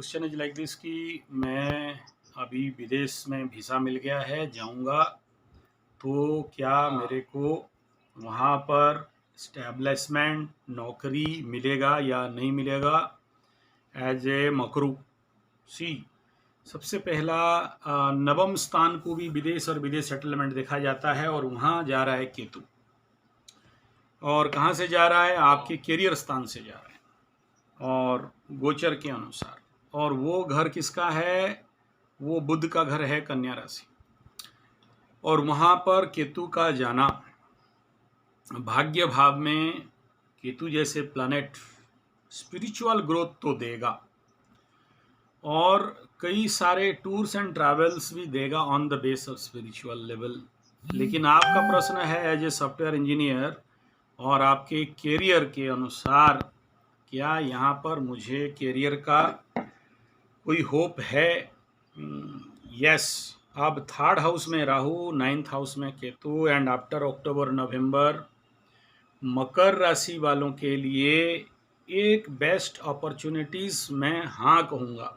Question is like this कि मैं अभी विदेश में वीज़ा मिल गया है, जाऊंगा तो क्या मेरे को वहाँ पर स्टैब्लिशमेंट नौकरी मिलेगा या नहीं मिलेगा एज ए मकरू। सी सबसे पहला नवम स्थान को भी विदेश और विदेश सेटलमेंट देखा जाता है और वहाँ जा रहा है केतु। और कहाँ से जा रहा है? आपके कैरियर स्थान से जा रहा है और गोचर के अनुसार। और वो घर किसका है? वो बुध का घर है, कन्या राशि। और वहाँ पर केतु का जाना भाग्य भाव में, केतु जैसे प्लैनेट स्पिरिचुअल ग्रोथ तो देगा और कई सारे टूर्स एंड ट्रैवल्स भी देगा on the base of spiritual level. लेकिन आपका प्रश्न है एज ए सॉफ्टवेयर इंजीनियर और आपके कैरियर के अनुसार, क्या यहाँ पर मुझे कैरियर का कोई होप है? यस। अब थर्ड हाउस में राहु, नाइन्थ हाउस में केतु एंड आफ्टर अक्टूबर नवंबर मकर राशि वालों के लिए एक बेस्ट अपॉर्चुनिटीज़ मैं हाँ कहूँगा।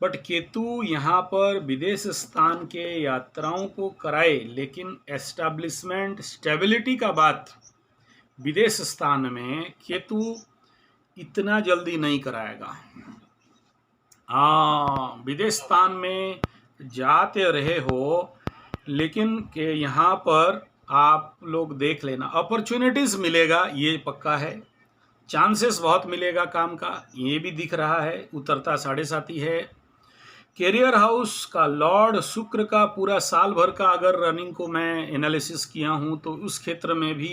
बट केतु यहाँ पर विदेश स्थान के यात्राओं को कराए, लेकिन एस्टैब्लिशमेंट स्टेबिलिटी का बात विदेश स्थान में केतु इतना जल्दी नहीं कराएगा। विदेश स्थान में जाते रहे हो, लेकिन के यहाँ पर आप लोग देख लेना, अपॉर्चुनिटीज़ मिलेगा ये पक्का है, चांसेस बहुत मिलेगा काम का, ये भी दिख रहा है। उतरता 7.5 है। कैरियर हाउस का लॉर्ड शुक्र का पूरा साल भर का अगर रनिंग को मैं एनालिसिस किया हूँ तो उस क्षेत्र में भी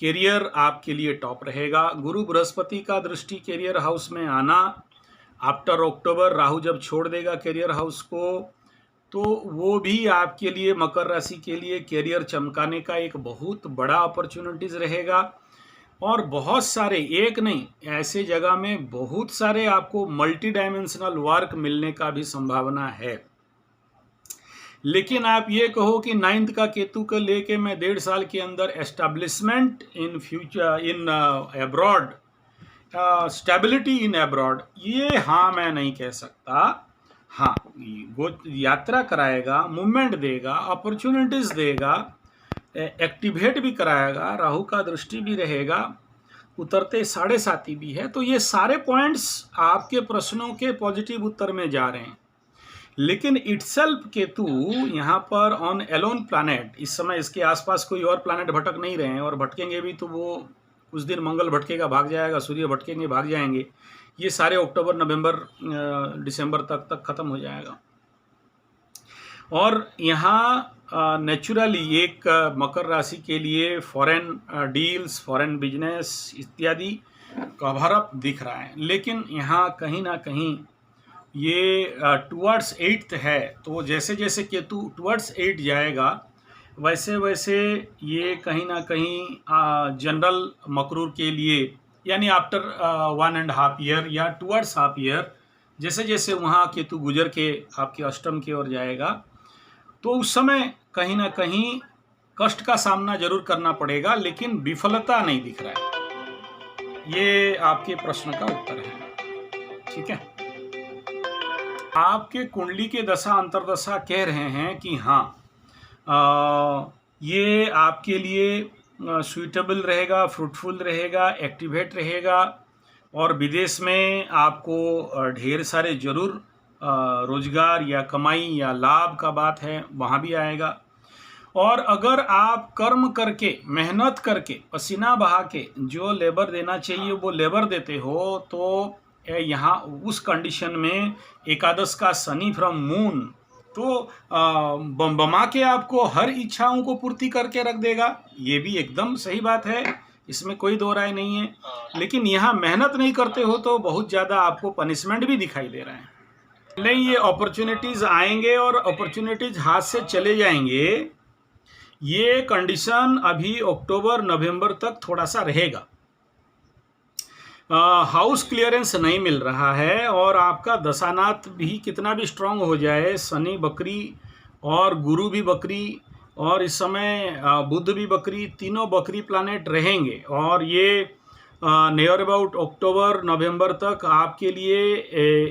कैरियर आपके लिए टॉप रहेगा। गुरु बृहस्पति का दृष्टि कैरियर हाउस में आना आफ्टर अक्टूबर, राहु जब छोड़ देगा कैरियर हाउस को, तो वो भी आपके लिए, मकर राशि के लिए कैरियर चमकाने का एक बहुत बड़ा अपॉर्चुनिटीज़ रहेगा। और बहुत सारे, एक नहीं, ऐसे जगह में बहुत सारे आपको मल्टी डायमेंशनल वर्क मिलने का भी संभावना है। लेकिन आप ये कहो कि 9th का केतु को लेके मैं 1.5 साल के अंदर establishment in future in abroad, stability in abroad, ये हाँ मैं नहीं कह सकता। हाँ, वो यात्रा कराएगा, मूवमेंट देगा, अपॉर्चुनिटीज़ देगा, एक्टिवेट भी कराएगा, राहु का दृष्टि भी रहेगा, उतरते 7.5 भी है। तो ये सारे पॉइंट्स आपके प्रश्नों के पॉजिटिव उत्तर में जा रहे हैं। लेकिन इटसेल्फ केतु यहाँ पर ऑन एलोन प्लैनेट, इस समय इसके आसपास कोई और प्लैनेट भटक नहीं रहे हैं, और भटकेंगे भी तो वो कुछ दिन मंगल भटकेगा भाग जाएगा, सूर्य भटकेंगे भाग जाएंगे, ये सारे अक्टूबर नवंबर दिसंबर तक ख़त्म हो जाएगा। और यहाँ नेचुरली एक मकर राशि के लिए फॉरेन डील्स, फॉरेन बिजनेस इत्यादि का भारत दिख रहा है। लेकिन यहाँ कहीं ना कहीं ये टुवर्ड्स 8th है, तो जैसे जैसे केतु टुवर्ड्स 8 जाएगा वैसे वैसे ये कहीं ना कहीं जनरल मकरूर के लिए, यानी आफ्टर 1.5 ईयर या टुवर्ड्स हाफ ईयर, जैसे जैसे वहाँ केतु गुजर के आपके अष्टम की ओर जाएगा, तो उस समय कहीं ना कहीं कष्ट का सामना जरूर करना पड़ेगा, लेकिन विफलता नहीं दिख रहा है। ये आपके प्रश्न का उत्तर है। ठीक है, आपके कुंडली के दशा अंतर्दशा कह रहे हैं कि हाँ, ये आपके लिए सूटेबल रहेगा, फ्रूटफुल रहेगा, एक्टिवेट रहेगा, और विदेश में आपको ढेर सारे जरूर रोजगार या कमाई या लाभ का बात है, वहाँ भी आएगा। और अगर आप कर्म करके, मेहनत करके, पसीना बहा के जो लेबर देना चाहिए वो लेबर देते हो, तो यहाँ उस कंडीशन में एकादश का शनि फ्रॉम मून तो बमा के आपको हर इच्छाओं को पूर्ति करके रख देगा। ये भी एकदम सही बात है, इसमें कोई दो राय नहीं है। लेकिन यहाँ मेहनत नहीं करते हो तो बहुत ज़्यादा आपको पनिशमेंट भी दिखाई दे रहा है। नहीं, ये अपॉर्चुनिटीज़ आएंगे और अपॉर्चुनिटीज़ हाथ से चले जाएंगे। ये कंडीशन अभी अक्टूबर नवंबर तक थोड़ा सा रहेगा। हाउस क्लियरेंस नहीं मिल रहा है, और आपका दशानाथ भी कितना भी स्ट्रांग हो जाए, शनि बकरी और गुरु भी बकरी और इस समय बुध भी बकरी, तीनों बकरी प्लैनेट रहेंगे। और ये नियर अबाउट अक्टूबर नवंबर तक आपके लिए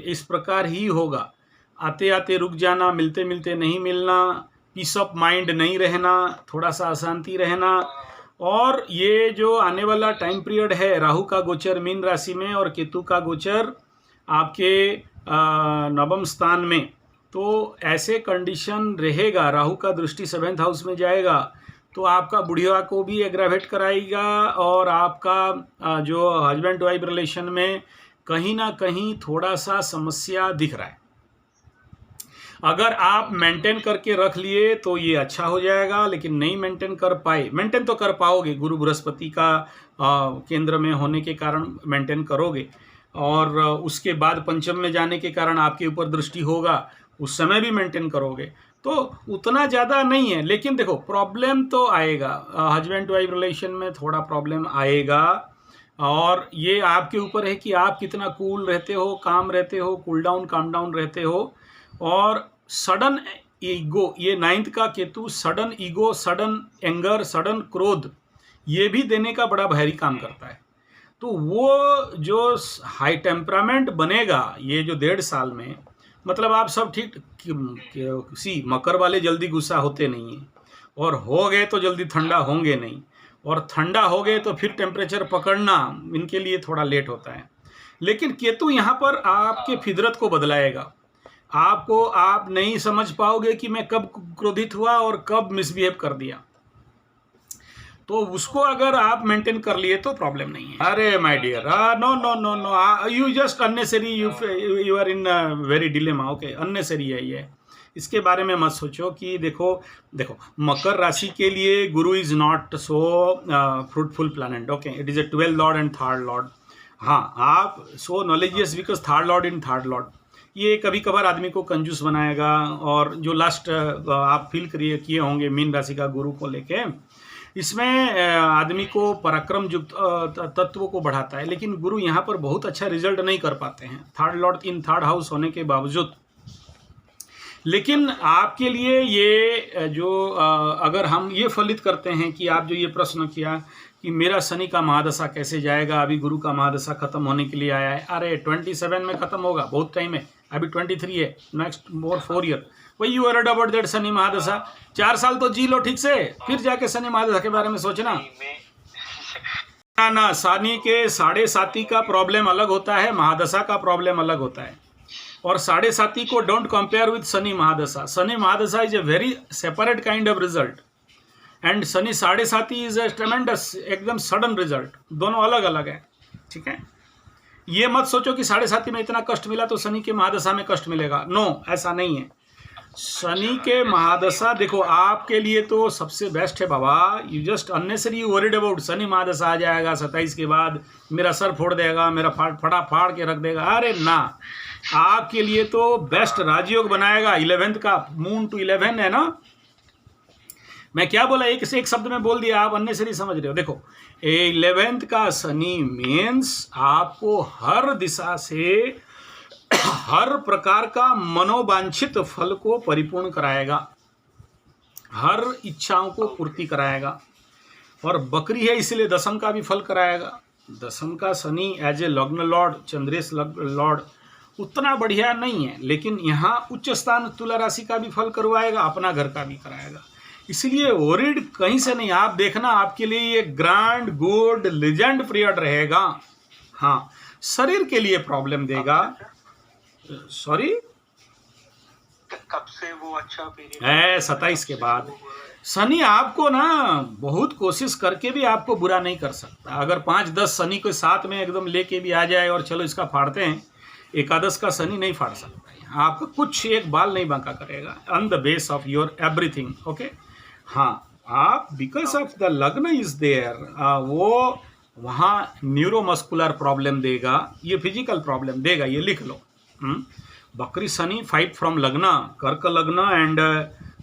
इस प्रकार ही होगा। आते आते रुक जाना, मिलते मिलते नहीं मिलना, पीस ऑफ माइंड नहीं रहना, थोड़ा सा अशांति रहना। और ये जो आने वाला टाइम पीरियड है, राहु का गोचर मीन राशि में और केतु का गोचर आपके नवम स्थान में, तो ऐसे कंडीशन रहेगा। राहु का दृष्टि 7th हाउस में जाएगा तो आपका बुढ़िया को भी एग्रावेट कराएगा और आपका जो हस्बैंड वाइफ रिलेशन में कहीं ना कहीं थोड़ा सा समस्या दिख रहा है। अगर आप मेंटेन करके रख लिए तो ये अच्छा हो जाएगा, लेकिन नहीं मेंटेन कर पाए, मेंटेन तो कर पाओगे, गुरु बृहस्पति का केंद्र में होने के कारण मेंटेन करोगे, और उसके बाद पंचम में जाने के कारण आपके ऊपर दृष्टि होगा, उस समय भी मेंटेन करोगे, तो उतना ज़्यादा नहीं है। लेकिन देखो प्रॉब्लम तो आएगा, हस्बैंड वाइफ रिलेशन में थोड़ा प्रॉब्लम आएगा, और ये आपके ऊपर है कि आप कितना कूल रहते हो, काम रहते हो, कूल डाउन काम डाउन रहते हो। और सडन ईगो, ये 9th का Ketu sudden ego, sudden anger, sudden क्रोध, ये भी देने का बड़ा भारी काम करता है। तो वो जो हाई टेम्परामेंट बनेगा ये जो 1.5 साल में, मतलब आप सब ठीक सी मकर वाले जल्दी गुस्सा होते नहीं हैं, और हो गए तो जल्दी ठंडा होंगे नहीं, और ठंडा हो गए तो फिर टेम्परेचर पकड़ना इनके लिए थोड़ा लेट होता है। लेकिन केतु यहाँ पर आपके फितरत को बदलाएगा। आपको, आप नहीं समझ पाओगे कि मैं कब क्रोधित हुआ और कब मिसबिहेव कर दिया, तो उसको अगर आप मेंटेन कर लिए तो प्रॉब्लम नहीं है। अरे my dear, no no no no, you just unnecessary, you are in very dilemma. Okay, unnecessary है ये, इसके बारे में मत सोचो। कि देखो मकर राशि के लिए Guru is not so fruitful planet. Okay, it is a 12th lord and 3rd lord. हाँ, आप so knowledgeous because 3rd lord in 3rd lord, ये कभी कभार आदमी को कंजूस बनाएगा। और जो लास्ट आप फील किए होंगे मीन राशि का गुरु को लेके, इसमें आदमी को पराक्रम युक्त तत्व को बढ़ाता है, लेकिन गुरु यहाँ पर बहुत अच्छा रिजल्ट नहीं कर पाते हैं 3rd lord in 3rd house होने के बावजूद। लेकिन आपके लिए ये जो अगर हम ये फलित करते हैं कि आप जो ये प्रश्न किया कि मेरा शनि का महादशा कैसे जाएगा, अभी गुरु का महादशा खत्म होने के लिए आया है। अरे 27 में खत्म होगा, बहुत टाइम है, अभी 23 है, नेक्स्ट मोर 4 ईयर। वही you word about that Shani mahadasha, 4 साल तो जी लो ठीक से, फिर जाके शनि महादशा के बारे में सोचना। ना, शनि के 7.5 का प्रॉब्लम अलग होता है, महादशा का प्रॉब्लम अलग होता है। और 7.5 को don't compare with Shani mahadasha. Shani mahadasha is a very separate kind of result, and Shani 7.5 is a tremendous, एकदम सडन रिजल्ट, दोनों अलग अलग है। ठीक है, ये मत सोचो कि 7.5 में इतना कष्ट मिला तो शनि के महादशा में कष्ट मिलेगा। नो, ऐसा नहीं है। शनि के महादशा देखो आपके लिए तो सबसे बेस्ट है बाबा। You just unnecessary worried about Shani mahadasha आ जाएगा 27 के बाद, मेरा सर फोड़ देगा, मेरा फटा फाड़ के रख देगा। अरे ना, आपके लिए तो बेस्ट राजयोग बनाएगा। 11th का मून टू 11 है ना, मैं क्या बोला, एक से एक शब्द में बोल दिया, आप अननेसरी समझ रहे हो। देखो 11th का शनि मीन्स आपको हर दिशा से हर प्रकार का मनोवांछित फल को परिपूर्ण कराएगा, हर इच्छाओं को पूर्ति कराएगा। और बकरी है इसलिए दशम का भी फल कराएगा। दशम का शनि एज ए लग्न लॉर्ड, चंद्रेश लॉर्ड, उतना बढ़िया नहीं है, लेकिन यहाँ उच्च स्थान तुला राशि का भी फल करवाएगा, अपना घर का भी कराएगा। इसलिए वरीड कहीं से नहीं, आप देखना आपके लिए ये ग्रैंड गुड लेजेंड पीरियड रहेगा। हाँ, शरीर के लिए प्रॉब्लम देगा। सॉरी, कब से वो अच्छा पीरियड है? 27 के बाद। शनि आपको ना बहुत कोशिश करके भी आपको बुरा नहीं कर सकता। अगर 5-10 शनि को साथ में एकदम लेके भी आ जाए और चलो इसका फाड़ते हैं, एकादश का शनि नहीं फाड़ सकता, आपका कुछ एक बाल नहीं बांका करेगा, on the base of your everything. Okay, हाँ, आप बिकॉज ऑफ द लग्न इज देयर, वो वहाँ न्यूरोमस्कुलर प्रॉब्लम देगा, ये फिजिकल प्रॉब्लम देगा, ये लिख लो। बकरी शनि 5 फ्रॉम लग्न, कर्क लग्न एंड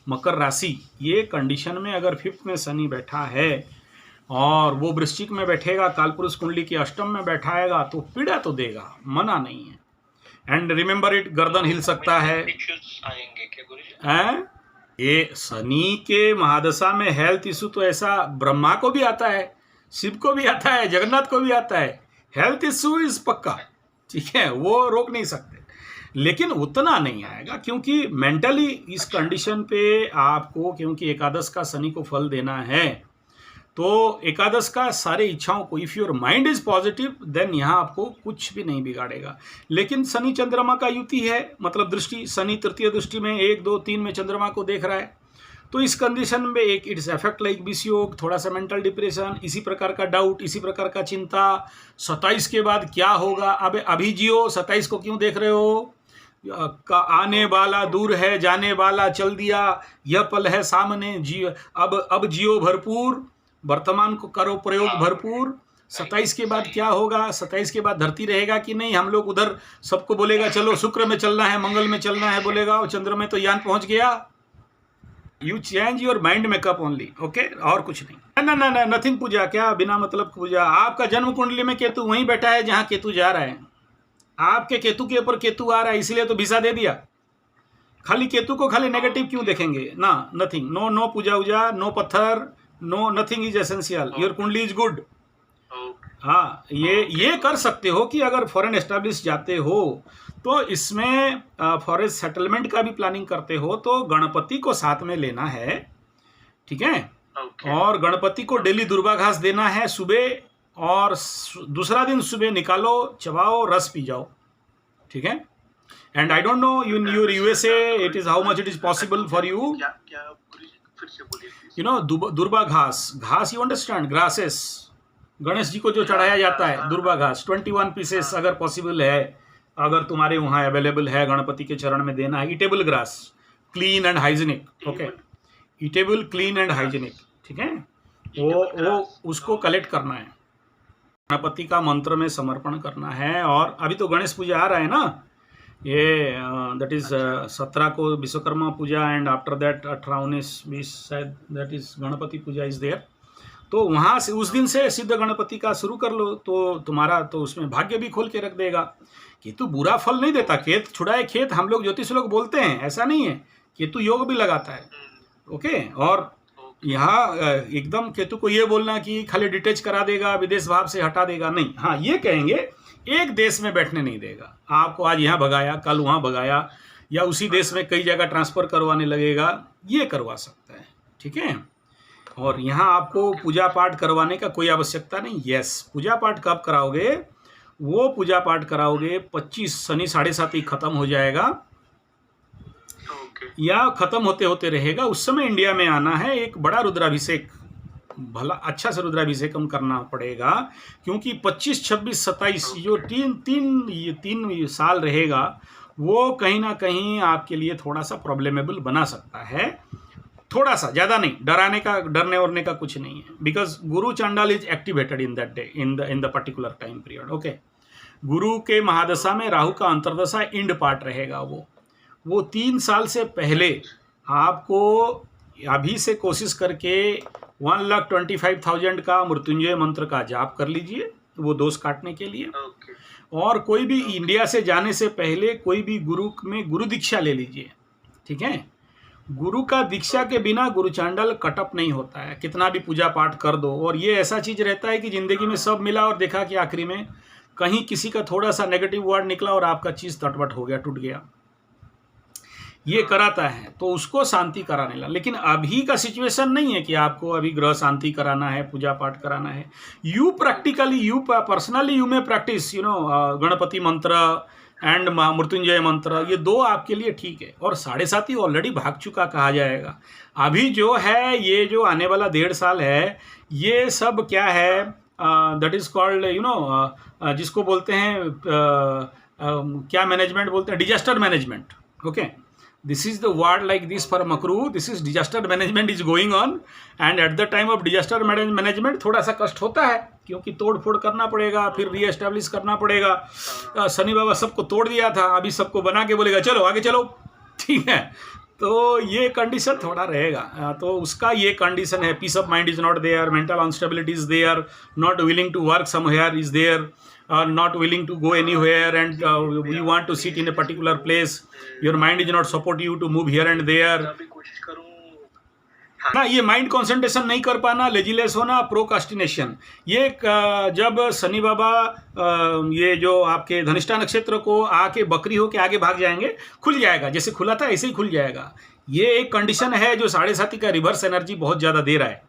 मकर राशि, ये कंडीशन में अगर 5th में शनि बैठा है और वो वृश्चिक में बैठेगा, कालपुरुष कुंडली की अष्टम में बैठाएगा, तो पीड़ा तो देगा, मना नहीं है। एंड रिमेंबर इट, गर्दन हिल सकता है। आएंगे क्या गुरुजी? ये शनि के महादशा में हेल्थ इशू तो ऐसा ब्रह्मा को भी आता है, शिव को भी आता है, जगन्नाथ को भी आता है। हेल्थ इश्यू इज पक्का, ठीक है, वो रोक नहीं सकते, लेकिन उतना नहीं आएगा, क्योंकि मेंटली इस कंडीशन पे आपको, क्योंकि एकादश का शनि को फल देना है, तो एकादश का सारे इच्छाओं को, if your mind is positive then यहाँ आपको कुछ भी नहीं बिगाड़ेगा। लेकिन शनि चंद्रमा का युति है, मतलब दृष्टि, शनि तृतीय दृष्टि में 1, 2, 3 में चंद्रमा को देख रहा है, तो इस कंडीशन में एक इट्स इफेक्ट लाइक विषयोग, थोड़ा सा मेंटल डिप्रेशन, इसी प्रकार का डाउट, इसी प्रकार का चिंता। 27 के बाद क्या होगा, अब अभी जियो, 27 को क्यों देख रहे हो, का आने वाला दूर है, जाने वाला चल दिया, यह पल है सामने, जियो अब जियो भरपूर, वर्तमान को करो प्रयोग भरपूर। 27 के बाद क्या होगा, 27 के बाद धरती रहेगा कि नहीं, हम लोग उधर सबको बोलेगा चलो शुक्र में चलना है, मंगल में चलना है बोलेगा, और चंद्र में तो यान पहुंच गया। You change your mind makeup only, okay, और कुछ नहीं। ना ना ना, नथिंग पूजा, क्या बिना मतलब पूजा। आपका जन्म कुंडली में केतु वहीं बैठा है जहां केतु जा रहा है, आपके केतु के ऊपर केतु आ रहा है, इसलिए तो वीसा दे दिया। खाली केतु को खाली नेगेटिव क्यों देखेंगे ना, नथिंग, नो नो पूजा उजा, नो पत्थर, no, nothing is essential, your कुंडली इज गुड। हाँ, ये कर सकते हो कि अगर फॉरेन एस्टेब्लिश जाते हो तो इसमें फॉरेन सेटलमेंट का भी प्लानिंग करते हो तो गणपति को साथ में लेना है, ठीक है, और गणपति को डेली दुर्वाघास देना है सुबह, और दूसरा दिन सुबह निकालो, चबाओ, रस पी जाओ, ठीक है। And I don't know in your USA it is how much it is possible for you, you know, दुर्वा घास, you understand, grasses, Ganesh ji को जो चढ़ाया जाता है, दुर्वा घास 21 पीसेस अगर पॉसिबल है, अगर तुम्हारे वहाँ अवेलेबल है, गणपति के चरण में देना है। Eatable grass, clean and hygienic, okay, eatable, clean and hygienic, ठीक है, वो उसको कलेक्ट करना है, गणपति का मंत्र में समर्पण करना है। और अभी तो गणेश पूजा आ रहा है ना, ये दैट इज 17 को Vishwakarma Puja, and after that 18, 19, 20 शायद that is Ganpati Puja is there. तो वहाँ से उस दिन से सिद्ध गणपति का शुरू कर लो, तो तुम्हारा तो उसमें भाग्य भी खोल के रख देगा। केतु बुरा फल नहीं देता, खेत छुड़ाए खेत, हम लोग ज्योतिष लोग बोलते हैं, ऐसा नहीं है, केतु योग भी लगाता है, ओके। और यहाँ एकदम केतु को ये बोलना कि खाली डिटेच करा देगा, विदेश भाव से हटा देगा, नहीं। हाँ, ये कहेंगे एक देश में बैठने नहीं देगा आपको, आज यहाँ भगाया, कल वहाँ भगाया, या उसी देश में कई जगह ट्रांसफ़र करवाने लगेगा, ये करवा सकता है, ठीक है। और यहाँ आपको पूजा पाठ करवाने का कोई आवश्यकता नहीं। यस, पूजा पाठ कब कराओगे, वो पूजा पाठ कराओगे 25 शनि 7.5 खत्म हो जाएगा, या खत्म होते होते रहेगा, उस समय इंडिया में आना है, एक बड़ा रुद्राभिषेक, भला अच्छा से रुद्राभिषेक हम करना पड़ेगा, क्योंकि 25, 26, 27 जो तीन साल रहेगा, वो कहीं ना कहीं आपके लिए थोड़ा सा प्रॉब्लमेबल बना सकता है, थोड़ा सा, ज़्यादा नहीं, डरने वरने का कुछ नहीं है, बिकॉज गुरु चांडाल is activated in that day, in the particular time period, okay. गुरु के महादशा में राहु का अंतर्दशा इंड पार्ट रहेगा, वो 3 साल से पहले आपको अभी से कोशिश करके 1,25,000 का मृत्युंजय मंत्र का जाप कर लीजिए, वो दोष काटने के लिए। और कोई भी इंडिया से जाने से पहले कोई भी गुरु में गुरु दीक्षा ले लीजिए, ठीक है। गुरु का दीक्षा के बिना गुरु चांडाल कटअप नहीं होता है, कितना भी पूजा पाठ कर दो। और ये ऐसा चीज़ रहता है कि ज़िंदगी में सब मिला और देखा कि आखिरी में कहीं किसी का थोड़ा सा नेगेटिव वर्ड निकला और आपका चीज़ तटवट हो गया, टूट गया, ये कराता है, तो उसको शांति कराने लगा। लेकिन अभी का सिचुएशन नहीं है कि आपको अभी ग्रह शांति कराना है, पूजा पाठ कराना है। You practically, you personally you में प्रैक्टिस, यू नो, गणपति मंत्र एंड मृत्युंजय मंत्र, ये 2 आपके लिए ठीक है। और 7.5 ऑलरेडी भाग चुका कहा जाएगा। अभी जो है, ये जो आने वाला 1.5 साल है, ये सब क्या है, that is called, you know, जिसको बोलते हैं क्या मैनेजमेंट बोलते हैं, disaster management, okay. This is the word like this for Makru. This is disaster management is going on, and at the time of disaster management थोड़ा सा कष्ट होता है, क्योंकि तोड़ फोड़ करना पड़ेगा, फिर रीएस्टैब्लिश करना पड़ेगा। शनि बाबा सबको तोड़ दिया था, अभी सबको बना के बोलेगा चलो आगे चलो, ठीक है। तो ये कंडीशन थोड़ा रहेगा, तो उसका ये कंडीशन है, peace of mind is not there, mental instability is there, not willing to work somewhere is there, not willing to go anywhere, and you want to sit in a particular place, your mind is not support you to move here and there. अभी कोशिश करूं ना ये mind concentration नहीं कर पाना, लेजीलेस होना, procrastination, ये जब शनि बाबा ये जो आपके धनिष्ठा नक्षत्र को आके बकरी होके आगे भाग जाएंगे, खुल जाएगा, जैसे खुला था ऐसे ही खुल जाएगा। ये एक कंडीशन है जो 7.5 का रिवर्स एनर्जी बहुत ज़्यादा दे रहा है,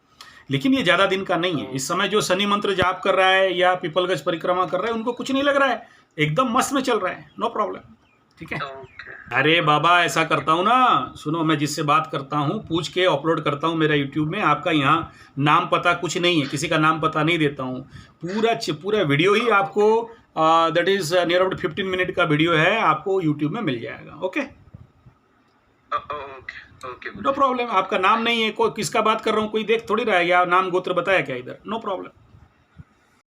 लेकिन ये ज़्यादा दिन का नहीं है। इस समय जो शनि मंत्र जाप कर रहा है या पीपलगंज परिक्रमा कर रहा है, उनको कुछ नहीं लग रहा है, एकदम मस्त में चल रहा है, नो प्रॉब्लम। ठीक है। अरे बाबा ऐसा करता हूँ ना, सुनो, मैं जिससे बात करता हूँ पूछ के अपलोड करता हूँ मेरा यूट्यूब में। आपका यहाँ नाम पता कुछ नहीं है, किसी का नाम पता नहीं देता हूँ। पूरा वीडियो ही आपको that is near about 15 minute का वीडियो है, आपको यूट्यूब में मिल जाएगा। Okay, no problem. आपका नाम नहीं है, कोई किसका बात कर रहा हूँ कोई देख थोड़ी रहा है, या नाम गोत्र बताया क्या इधर, नो प्रॉब्लम।